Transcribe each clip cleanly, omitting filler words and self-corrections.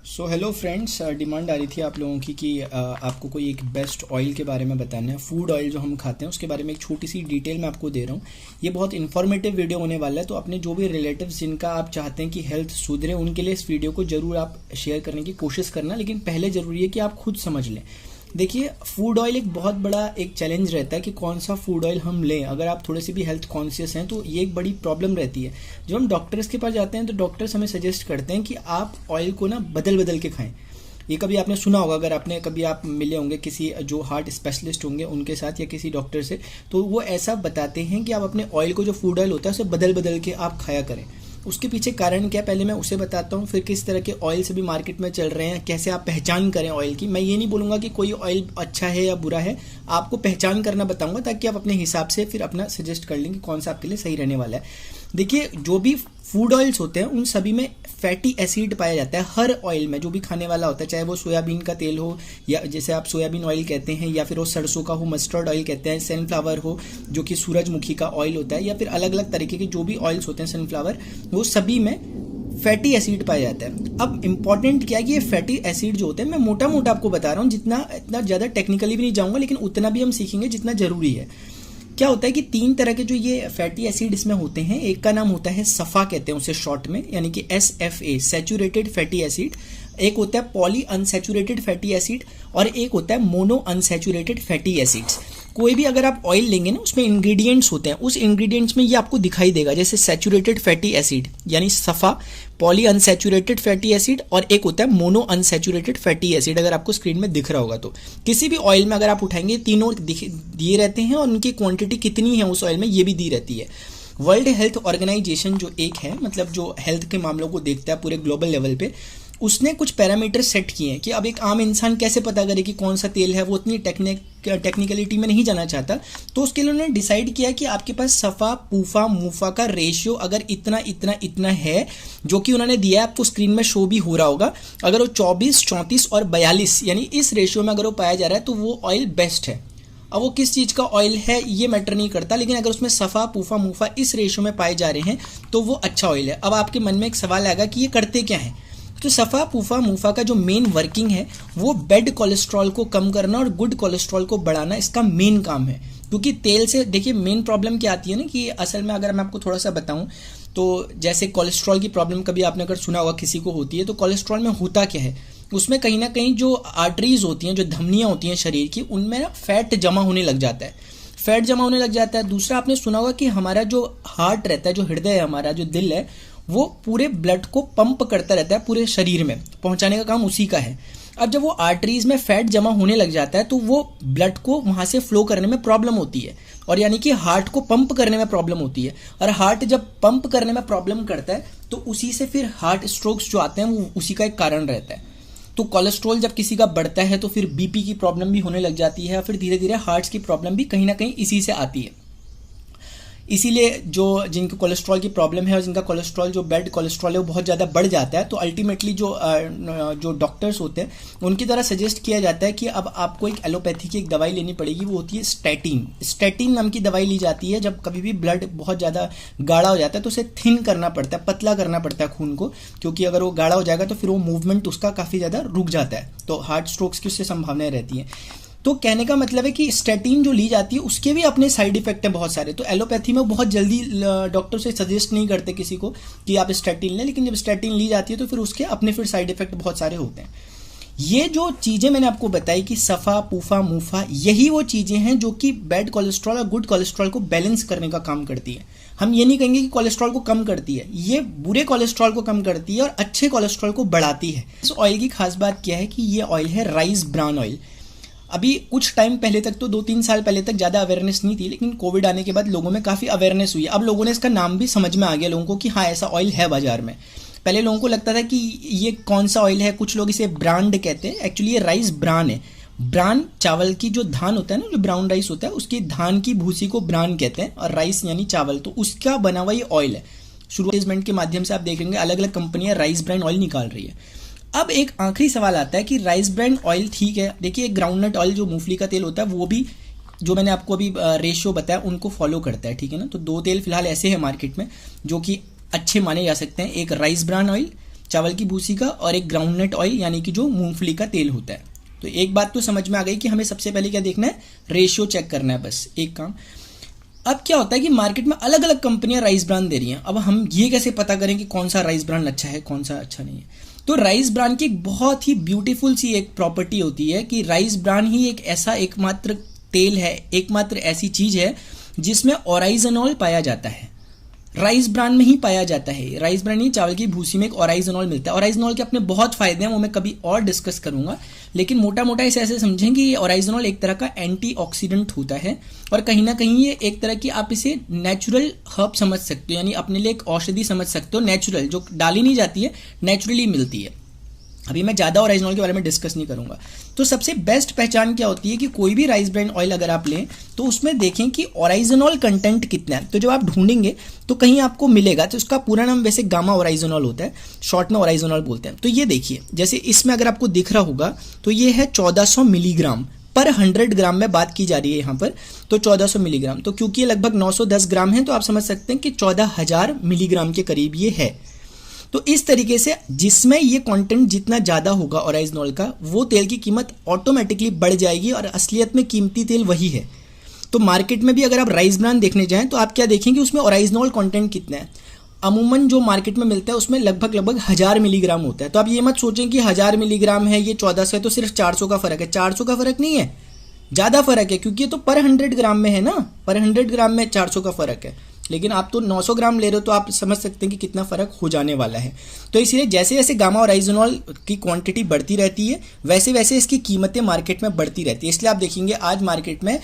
So hello friends, demand आ रही थी आप लोगों की कि आपको कोई एक बेस्ट ऑयल के बारे में बताना है। फूड ऑयल जो हम खाते हैं उसके बारे में एक छोटी सी डिटेल मैं आपको दे रहा हूँ। ये बहुत इन्फॉर्मेटिव वीडियो होने वाला है, तो अपने जो भी रिलेटिव्स जिनका आप चाहते हैं कि हेल्थ सुधरे उनके लिए इस वीडियो को जरूर आप शेयर करने की कोशिश करना। लेकिन पहले जरूरी है कि आप खुद समझ लें। देखिए, फूड ऑयल एक बहुत बड़ा एक चैलेंज रहता है कि कौन सा फूड ऑयल हम लें। अगर आप थोड़े से भी हेल्थ कॉन्शियस हैं तो ये एक बड़ी प्रॉब्लम रहती है। जब हम डॉक्टर्स के पास जाते हैं तो डॉक्टर्स हमें सजेस्ट करते हैं कि आप ऑयल को ना बदल बदल के खाएं। ये कभी आपने सुना होगा, अगर आपने कभी आप मिले होंगे किसी जो हार्ट स्पेशलिस्ट होंगे उनके साथ या किसी डॉक्टर से, तो वो ऐसा बताते हैं कि आप अपने ऑयल को, जो फूड ऑयल होता है, उसे बदल बदल के आप खाया करें। उसके पीछे कारण क्या, पहले मैं उसे बताता हूँ, फिर किस तरह के ऑयल से भी मार्केट में चल रहे हैं, कैसे आप पहचान करें ऑयल की। मैं ये नहीं बोलूँगा कि कोई ऑयल अच्छा है या बुरा है, आपको पहचान करना बताऊँगा ताकि आप अपने हिसाब से फिर अपना सजेस्ट कर लें कि कौन सा आपके लिए सही रहने वाला है। देखिए, जो भी फूड ऑयल्स होते हैं उन सभी में फैटी एसिड पाया जाता है। हर ऑयल में जो भी खाने वाला होता है, चाहे वो सोयाबीन का तेल हो या जैसे आप सोयाबीन ऑयल कहते हैं, या फिर वो सरसों का हो, मस्टर्ड ऑयल कहते हैं, सनफ्लावर हो जो कि सूरजमुखी का ऑयल होता है, या फिर अलग अलग तरीके के जो भी ऑयल्स होते हैं सनफ्लावर, वो सभी में फैटी एसिड पाया जाता है। अब इंपॉर्टेंट क्या है कि ये फैटी एसिड जो होते हैं, मैं मोटा मोटा आपको बता रहा हूँ, जितना इतना ज़्यादा टेक्निकली भी नहीं जाऊँगा, लेकिन उतना भी हम सीखेंगे जितना जरूरी है। क्या होता है कि तीन तरह के जो ये फैटी एसिड इसमें होते हैं। एक का नाम होता है सफ़ा, कहते हैं उसे शॉर्ट में, यानी कि SFA, सैचुरेटेड फैटी एसिड। एक होता है पॉली अनसैचुरेटेड फैटी एसिड और एक होता है मोनो अनसैचुरेटेड फैटी एसिड्स। कोई भी अगर आप ऑयल लेंगे ना, उसमें इंग्रेडिएंट्स होते हैं, उस इंग्रेडिएंट्स में ये आपको दिखाई देगा, जैसे सैचुरेटेड फैटी एसिड यानी सफ़ा, पॉली अनसैचुरेटेड फैटी एसिड, और एक होता है मोनो अनसैचुरेटेड फैटी एसिड। अगर आपको स्क्रीन में दिख रहा होगा तो किसी भी ऑयल में अगर आप उठाएंगे, तीनों दिए रहते हैं और उनकी क्वांटिटी कितनी है उस ऑयल में ये भी दी रहती है। वर्ल्ड हेल्थ ऑर्गेनाइजेशन जो एक है, मतलब जो हेल्थ के मामलों को देखता है पूरे ग्लोबल लेवल पे, उसने कुछ पैरामीटर सेट किए हैं कि अब एक आम इंसान कैसे पता करे कि कौन सा तेल है। वो उतनी टेक्निकलिटी में नहीं जाना चाहता, तो उसके लिए उन्होंने डिसाइड किया कि आपके पास सफ़ा, पूफा, मूफा का रेशियो अगर इतना इतना इतना है, जो कि उन्होंने दिया है, आपको स्क्रीन में शो भी हो रहा होगा। अगर वो 24, 34 और 42 यानी इस रेशियो में अगर वो पाया जा रहा है तो वो ऑयल बेस्ट है। अब वो किस चीज़ का ऑयल है ये मैटर नहीं करता, लेकिन अगर उसमें सफ़ा, पूफा, मूफा इस रेशियो में पाए जा रहे हैं तो वो अच्छा ऑयल है। अब आपके मन में एक सवाल आएगा कि ये करते क्या है। तो सफ़ा, पूफा, मूफा का जो मेन वर्किंग है वो बैड कोलेस्ट्रॉल को कम करना और गुड कोलेस्ट्रॉल को बढ़ाना, इसका मेन काम है। क्योंकि तेल से देखिए मेन प्रॉब्लम क्या आती है ना, कि असल में अगर मैं आपको थोड़ा सा बताऊं तो जैसे कोलेस्ट्रॉल की प्रॉब्लम कभी आपने अगर सुना होगा किसी को होती है, तो कोलेस्ट्रॉल में होता क्या है, उसमें कहीं ना कहीं जो आर्टरीज होती हैं, जो धमनियाँ होती हैं शरीर की, उनमें ना फैट जमा होने लग जाता है। फैट जमा होने लग जाता है। दूसरा आपने सुना होगा कि हमारा जो हार्ट रहता है, जो हृदय है, हमारा जो दिल है, वो पूरे ब्लड को पंप करता रहता है, पूरे शरीर में पहुंचाने का काम उसी का है। अब जब वो आर्टरीज में फैट जमा होने लग जाता है तो वो ब्लड को वहां से फ्लो करने में प्रॉब्लम होती है, और यानी कि हार्ट को पंप करने में प्रॉब्लम होती है। और हार्ट जब पंप करने में प्रॉब्लम करता है तो उसी से फिर हार्ट स्ट्रोक्स जो आते हैं वो उसी का एक कारण रहता है। तो कोलेस्ट्रॉल जब किसी का बढ़ता है तो फिर बीपी की प्रॉब्लम भी होने लग जाती है, फिर धीरे धीरे हार्ट्स की प्रॉब्लम भी कहीं ना कहीं इसी से आती है। इसीलिए जो जिनको कोलेस्ट्रॉल की प्रॉब्लम है और जिनका कोलेस्ट्रॉल, जो बैड कोलेस्ट्रॉल है, वो बहुत ज़्यादा बढ़ जाता है, तो अल्टीमेटली जो डॉक्टर्स होते हैं उनकी द्वारा सजेस्ट किया जाता है कि अब आपको एक एलोपैथी की एक दवाई लेनी पड़ेगी। वो होती है स्टैटिन। स्टैटिन नाम की दवाई ली जाती है जब कभी भी ब्लड बहुत ज़्यादा गाढ़ा हो जाता है, तो उसे थिन करना पड़ता है, पतला करना पड़ता है खून को, क्योंकि अगर वो गाढ़ा हो जाएगा तो फिर वो मूवमेंट उसका काफ़ी ज़्यादा रुक जाता है, तो हार्ट स्ट्रोक्स की उससे संभावनाएं रहती हैं। तो कहने का मतलब है कि स्टैटिन जो ली जाती है उसके भी अपने साइड इफेक्ट हैं बहुत सारे। तो एलोपैथी में बहुत जल्दी डॉक्टर से सजेस्ट नहीं करते किसी को कि आप स्टैटिन लें, लेकिन जब स्टैटिन ली जाती है तो फिर उसके अपने फिर साइड इफेक्ट बहुत सारे होते हैं। ये जो चीज़ें मैंने आपको बताई कि सफ़ा, पूफा, मूफा, यही वो चीज़ें हैं जो कि बैड कोलेस्ट्रॉल और गुड कोलेस्ट्रॉल को बैलेंस करने का काम करती है। हम ये नहीं कहेंगे कि कोलेस्ट्रॉल को कम करती है, ये बुरे कोलेस्ट्रॉल को कम करती है और अच्छे कोलेस्ट्रॉल को बढ़ाती है। इस ऑयल की खास बात क्या है कि ये ऑयल है राइस ब्रान ऑयल। अभी कुछ टाइम पहले तक, तो 2-3 साल पहले तक ज़्यादा अवेयरनेस नहीं थी, लेकिन कोविड आने के बाद लोगों में काफ़ी अवेयरनेस हुई। अब लोगों ने इसका नाम भी समझ में आ गया लोगों को कि हाँ ऐसा ऑयल है बाजार में। पहले लोगों को लगता था कि ये कौन सा ऑयल है, कुछ लोग इसे ब्रांड कहते हैं, एक्चुअली ये राइस ब्रान है। ब्रान चावल की जो धान होता है ना, जो ब्राउन राइस होता है, उसकी धान की भूसी को ब्रान कहते हैं, और राइस यानी चावल, तो उसका बना हुआ ये ऑयल है। शुरुआत के माध्यम से आप देखेंगे अलग अलग कंपनियां राइस ब्रान ऑयल निकाल रही है। अब एक आखिरी सवाल आता है कि राइस ब्रान ऑयल ठीक है, देखिए ग्राउंडनट ऑयल जो मूंगफली का तेल होता है वो भी, जो मैंने आपको अभी रेशियो बताया, उनको फॉलो करता है, ठीक है ना। तो 2 तेल फिलहाल ऐसे हैं मार्केट में जो कि अच्छे माने जा सकते हैं, एक राइस ब्रान ऑयल चावल की भूसी का, और एक ग्राउंडनट ऑयल यानी कि जो मूंगफली का तेल होता है। तो एक बात तो समझ में आ गई कि हमें सबसे पहले क्या देखना है, रेशियो चेक करना है, बस एक काम। अब क्या होता है कि मार्केट में अलग अलग कंपनियां राइस ब्रान दे रही हैं। अब हम ये कैसे पता करें कि कौन सा राइस ब्रान अच्छा है, कौन सा अच्छा नहीं है? तो राइस ब्रान की एक बहुत ही ब्यूटीफुल सी एक प्रॉपर्टी होती है कि राइस ब्रान ही एक ऐसा एकमात्र तेल है, एकमात्र ऐसी चीज है जिसमें ओराइजनॉल पाया जाता है। राइस ब्रान में ही पाया जाता है। राइस ब्रान ही, चावल की भूसी में एक ओराइजनॉल मिलता है। ओराइजनॉल के अपने बहुत फायदे हैं, वो मैं कभी और डिस्कस करूंगा, लेकिन मोटा मोटा इसे ऐसे समझें कि ये ओराइजनॉल एक तरह का एंटीऑक्सीडेंट होता है, और कहीं ना कहीं ये एक तरह की, आप इसे नेचुरल हर्ब समझ सकते हो, यानी अपने लिए एक औषधि समझ सकते हो, नेचुरल, जो डाली नहीं जाती है, नेचुरली मिलती है। अभी मैं ज़्यादा ओराइजनॉल के बारे में डिस्कस नहीं करूंगा। तो सबसे बेस्ट पहचान क्या होती है कि कोई भी राइस ब्रान ऑयल अगर आप लें तो उसमें देखें कि ओराइजनॉल कंटेंट कितना है। तो जब आप ढूंढेंगे तो कहीं आपको मिलेगा, तो उसका पूरा नाम वैसे गामा ओराइजनॉल होता है, शॉर्ट में ओराइजनॉल बोलते हैं। तो ये देखिए, जैसे इसमें अगर आपको दिख रहा होगा तो ये है 1400 मिलीग्राम पर 100 ग्राम में बात की जा रही है यहाँ पर, तो 1400 मिलीग्राम। तो क्योंकि ये लगभग 910 ग्राम है तो आप समझ सकते हैं कि 14,000 मिलीग्राम के करीब ये है। तो इस तरीके से जिसमें ये कंटेंट जितना ज़्यादा होगा ओराइजनॉल का, वो तेल की कीमत ऑटोमेटिकली बढ़ जाएगी, और असलियत में कीमती तेल वही है। तो मार्केट में भी अगर आप राइस ब्रान देखने जाएं तो आप क्या देखेंगे, उसमें ओराइजनॉल कंटेंट कितना है। अमूमन जो मार्केट में मिलता है उसमें लगभग 1000 मिलीग्राम होता है। तो आप ये मत सोचें कि 1000 मिलीग्राम है, ये 1400 है, तो सिर्फ 400 का फर्क है। 400 का फर्क नहीं है, ज़्यादा फर्क है, क्योंकि ये तो पर 100 ग्राम में है ना, पर 100 ग्राम में 400 का फर्क है। लेकिन आप तो 900 ग्राम ले रहे हो, तो आप समझ सकते हैं कि कितना फर्क हो जाने वाला है। तो इसलिए जैसे जैसे गामा ओराइजनॉल की क्वांटिटी बढ़ती रहती है, वैसे वैसे इसकी कीमतें मार्केट में बढ़ती रहती है। इसलिए आप देखेंगे आज मार्केट में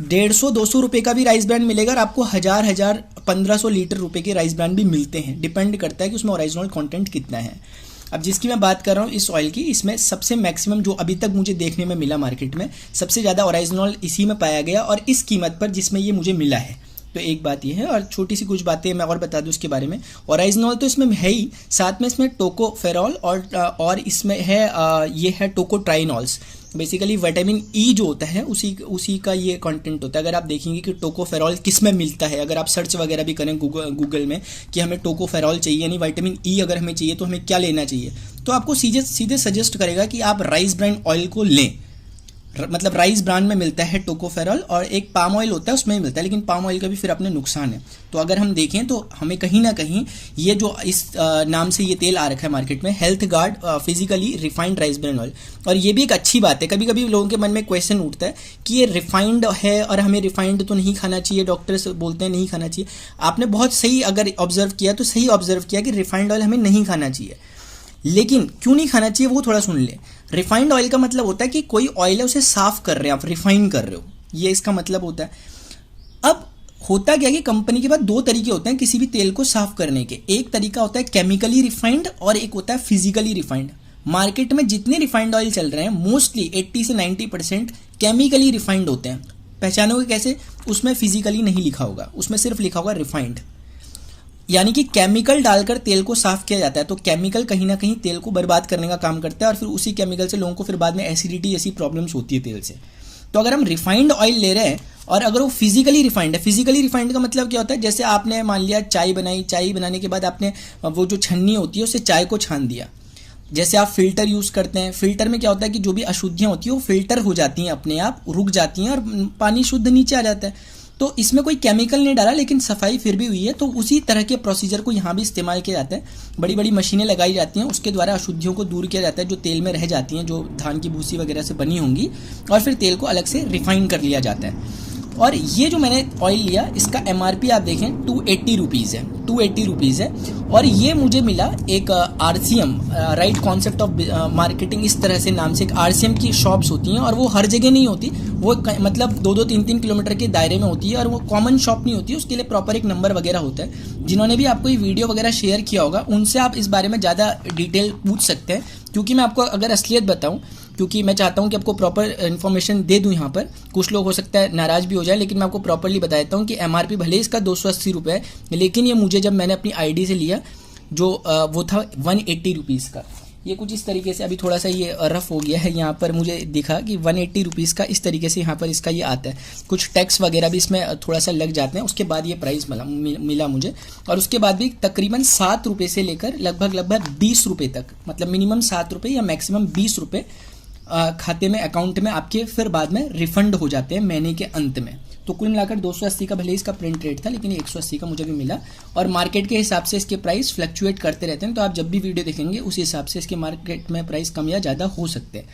150-200 रुपये का भी राइस ब्रान मिलेगा, और आपको 1000 1500 लीटर रुपए के राइस ब्रान भी मिलते हैं। डिपेंड करता है कि उसमें ओराइजनॉल कंटेंट कितना है। अब जिसकी मैं बात कर रहा हूँ इस ऑयल की, इसमें सबसे मैक्सिमम जो अभी तक मुझे देखने में मिला मार्केट में, सबसे ज़्यादा ओराइजनॉल इसी में पाया गया, और इस कीमत पर जिसमें ये मुझे मिला है। तो एक बात ये है, और छोटी सी कुछ बातें मैं और बता दूं उसके बारे में। ओराइजनॉल तो इसमें है ही, साथ में इसमें टोकोफेरॉल और इसमें है ये है टोकोट्राइनॉल्स। बेसिकली विटामिन ई जो होता है उसी का ये कंटेंट होता है। अगर आप देखेंगे कि टोकोफेरॉल किस में मिलता है, अगर आप सर्च वगैरह भी करें गूगल में कि हमें टोकोफेरॉल चाहिए, यानी विटामिन ई अगर हमें चाहिए तो हमें क्या लेना चाहिए, तो आपको सीधे सजेस्ट करेगा कि आप राइस ब्रान ऑयल को लें। मतलब राइस ब्रान में मिलता है टोकोफेरॉल, और एक पाम ऑयल होता है उसमें ही मिलता है, लेकिन पाम ऑयल का भी फिर अपने नुकसान है। तो अगर हम देखें तो हमें कहीं ना कहीं ये जो इस नाम से ये तेल आ रखा है मार्केट में, health guard physically refined rice bran oil, और ये भी एक अच्छी बात है। कभी कभी लोगों के मन में क्वेश्चन उठता है कि ये रिफाइंड है और हमें रिफाइंड तो नहीं खाना चाहिए, डॉक्टर्स बोलते हैं नहीं खाना चाहिए। आपने बहुत सही अगर ऑब्जर्व किया तो सही ऑब्जर्व किया कि रिफाइंड ऑयल हमें नहीं खाना चाहिए, लेकिन क्यों नहीं खाना चाहिए वो थोड़ा सुन ले। रिफाइंड ऑयल का मतलब होता है कि कोई ऑयल है उसे साफ कर रहे हैं आप, रिफाइन कर रहे हो, ये इसका मतलब होता है। अब होता क्या है कि कंपनी के पास दो तरीके होते हैं किसी भी तेल को साफ करने के। एक तरीका होता है केमिकली रिफाइंड, और एक होता है फिजिकली रिफाइंड। मार्केट में जितने रिफाइंड ऑयल चल रहे हैं मोस्टली 80 से 90% केमिकली रिफाइंड होते हैं। पहचानोगे कैसे? उसमें फिजिकली नहीं लिखा होगा, उसमें सिर्फ लिखा होगा रिफाइंड, यानी कि केमिकल डालकर तेल को साफ किया जाता है। तो केमिकल कहीं ना कहीं तेल को बर्बाद करने का काम करता है, और फिर उसी केमिकल से लोगों को फिर बाद में एसिडिटी जैसी प्रॉब्लम्स होती है तेल से। तो अगर हम रिफाइंड ऑयल ले रहे हैं और अगर वो फिजिकली रिफाइंड है, फिजिकली रिफाइंड का मतलब क्या होता है, जैसे आपने मान लिया चाय बनाई, चाय बनाने के बाद आपने वो जो छन्नी होती है उससे चाय को छान दिया। जैसे आप फिल्टर यूज़ करते हैं, फिल्टर में क्या होता है कि जो भी अशुद्धियाँ होती है वो फिल्टर हो जाती हैं, अपने आप रुक जाती हैं और पानी शुद्ध नीचे आ जाता है। तो इसमें कोई केमिकल नहीं डाला, लेकिन सफाई फिर भी हुई है। तो उसी तरह के प्रोसीजर को यहाँ भी इस्तेमाल किया जाता है। बड़ी बड़ी मशीनें लगाई जाती हैं, उसके द्वारा अशुद्धियों को दूर किया जाता है जो तेल में रह जाती हैं, जो धान की भूसी वगैरह से बनी होंगी, और फिर तेल को अलग से रिफाइन कर लिया जाता है। और ये जो मैंने ऑयल लिया इसका MRP आप देखें 280 रुपीज़ है, 280 रुपीज़ है। और ये मुझे मिला एक RCM, right concept of marketing, इस तरह से नाम से एक RCM की शॉप्स होती हैं, और वो हर जगह नहीं होती, वो मतलब 2-2, 3-3 किलोमीटर के दायरे में होती है, और वो कॉमन शॉप नहीं होती, उसके लिए प्रॉपर एक नंबर वगैरह होता है। जिन्होंने भी आपको ये वीडियो वगैरह शेयर किया होगा उनसे आप इस बारे में ज़्यादा डिटेल पूछ सकते हैं, क्योंकि मैं आपको अगर असलियत बताऊँ, क्योंकि मैं चाहता हूं कि आपको प्रॉपर इन्फॉर्मेशन दे दूं। यहाँ पर कुछ लोग हो सकता है नाराज भी हो जाए, लेकिन मैं आपको प्रॉपरली बता देता हूं कि MRP भले इसका 280 रुपये है, लेकिन ये मुझे जब मैंने अपनी ID से लिया जो वो था 180 रुपीज़ का। ये कुछ इस तरीके से, अभी थोड़ा सा ये रफ हो गया है, यहाँ पर मुझे दिखा कि 180 रुपीज़ का इस तरीके से यहाँ पर इसका ये आता है। कुछ टैक्स वगैरह भी इसमें थोड़ा सा लग जाते हैं, उसके बाद ये प्राइस मिला मुझे। और उसके बाद भी तकरीबन 7 रुपये से लेकर लगभग 20 रुपये तक, मतलब मिनिमम 7 रुपये या मैक्सिमम 20 रुपये खाते में, अकाउंट में आपके फिर बाद में रिफंड हो जाते हैं महीने के अंत में। तो कुल मिलाकर 280 का भले इसका प्रिंट रेट था, लेकिन 180 का मुझे भी मिला। और मार्केट के हिसाब से इसके प्राइस फ्लक्चुएट करते रहते हैं, तो आप जब भी वीडियो देखेंगे उस हिसाब से इसके मार्केट में प्राइस कम या ज़्यादा हो सकते हैं।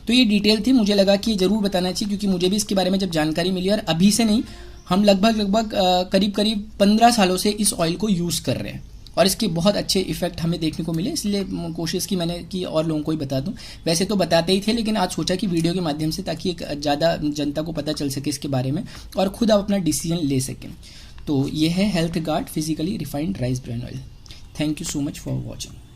तो ये डिटेल थी, मुझे लगा कि ज़रूर बताना चाहिए, क्योंकि मुझे भी इसके बारे में जब जानकारी मिली, और अभी से नहीं, हम लगभग करीब 15 सालों से इस ऑयल को यूज़ कर रहे हैं और इसके बहुत अच्छे इफेक्ट हमें देखने को मिले, इसलिए कोशिश की मैंने कि और लोगों को ही बता दूं। वैसे तो बताते ही थे, लेकिन आज सोचा कि वीडियो के माध्यम से, ताकि एक ज़्यादा जनता को पता चल सके इसके बारे में और खुद आप अपना डिसीजन ले सकें। तो ये है health guard physically refined rice bran oil. Thank you so much for watching.